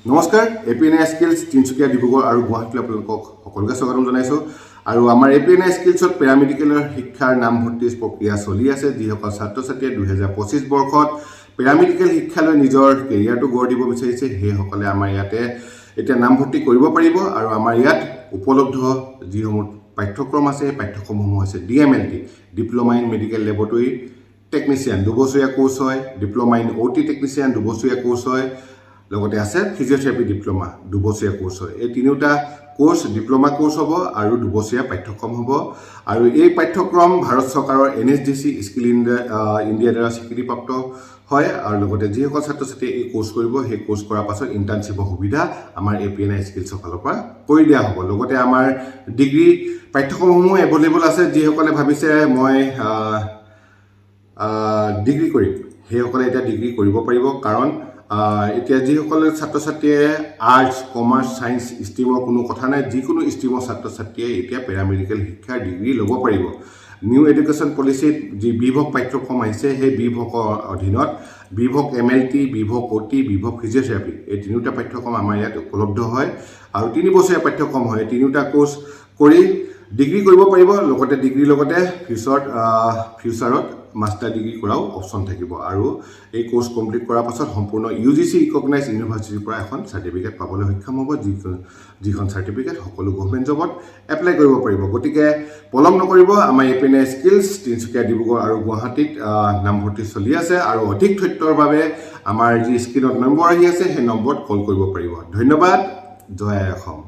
নমস্কাৰ এপিএনআই স্কিলছ তিনিচুকীয়া ডিব্ৰুগড় আৰু গুৱাহাটীলৈ আপোনালোকক সকলোকে স্বাগতম জনাইছোঁ আৰু আমাৰ এপিএনআই স্কিলছত পেৰামেডিকেলৰ শিক্ষাৰ নামভৰ্তিৰ প্ৰক্ৰিয়া চলি আছে যিসকল ছাত্ৰ ছাত্ৰীয়ে 2025 বৰ্ষত পেৰামেডিকেল শিক্ষালৈ নিজৰ কেৰিয়াৰটো গঢ় দিব বিচাৰিছে সেইসকলে আমাৰ ইয়াতে এতিয়া নামভৰ্তি কৰিব পাৰিব আৰু আমাৰ ইয়াত উপলব্ধ যিসমূহ পাঠ্যক্ৰম আছে এই পাঠ্যক্ৰমসমূহ হৈছে DMLT diploma in medical laboratory technician 2 বছৰীয়া কোৰ্চ হয় ডিপ্ল'মা ইন OT টেকনিচিয়ান 2 বছৰীয়া কোৰ্চ হয় লগতে আছে ফিজিঅথেৰাপি ডিপ্ল'মা 2 বছৰীয়া কোৰ্চ হয় এই তিনিটা কোৰ্চ ডিপ্ল'মা কোৰ্চ হ'ব আৰু 2 বছৰীয়া পাঠ্যক্ৰম হ'ব আৰু এই পাঠ্যক্ৰম ভাৰত চৰকাৰৰ NSDC স্কিল ইণ্ডিয়া দ্বাৰা স্বীকৃতিপ্ৰাপ্ত হয় আৰু লগতে যিসকল ছাত্ৰ ছাত্ৰীয়ে এই কোৰ্চ কৰিব সেই কোৰ্চ কৰাৰ পাছত ইণ্টাৰ্ণশ্বিপৰ সুবিধা আমাৰ এপিএনআই স্কিলছৰ ফালৰ পৰা কৰি দিয়া হ'ব লগতে আমাৰ ডিগ্ৰী পাঠ্যক্ৰমসমূহ এভেইলেবল আছে যিসকলে ভাবিছে মই ডিগ্ৰী কৰিম সেইসকলে এতিয়া ডিগ্ৰী কৰিব পাৰিব কাৰণ এতিয়া যিসকলে ছাত্ৰ ছাত্ৰীয়ে আৰ্টছ কমাৰ্চ ছায়েন্স ষ্ট্ৰীমৰ কোনো কথা নাই যিকোনো ষ্ট্ৰীমৰ ছাত্ৰ ছাত্ৰীয়ে এতিয়া পেৰামেডিকেল শিক্ষাৰ ডিগ্ৰী ল'ব পাৰিব নিউ এডুকেশ্যন পলিচিত যি বিভাগ পাঠ্যক্ৰম আহিছে সেই বিভাগৰ অধীনত বিভাগ MLT বিভাগ OT বিভাগ ফিজিঅথেৰাপি এই তিনিটা পাঠ্যক্ৰম আমাৰ ইয়াত উপলব্ধ হয় আৰু 3 বছৰীয়া পাঠ্যক্ৰম হয় তিনিটা কোৰ্চ কৰি ডিগ্ৰী কৰিব পাৰিব লগতে ডিগ্ৰীৰ লগতে ফিউচাৰত মাষ্টাৰ ডিগ্ৰী কৰাও অপশ্যন থাকিব আৰু এই কোৰ্চ কমপ্লিট কৰাৰ পাছত সম্পূৰ্ণ UGC ৰিকগনাইজ ইউনিভাৰ্চিটিৰ পৰা এখন চাৰ্টিফিকেট পাবলৈ সক্ষম হ'ব যিখন চাৰ্টিফিকেট সকলো গভৰ্ণমেণ্ট জবত এপ্লাই কৰিব পাৰিব গতিকে পলম নকৰিব আমাৰ এপিএনআই স্কিলছ তিনিচুকীয়া ডিব্ৰুগড় আৰু গুৱাহাটীত নামভৰ্তি চলি আছে আৰু অধিক তথ্যৰ বাবে আমাৰ যি স্ক্ৰীনত নম্বৰ আহি আছে সেই নম্বৰত কল কৰিব পাৰিব ধন্যবাদ জয় অসম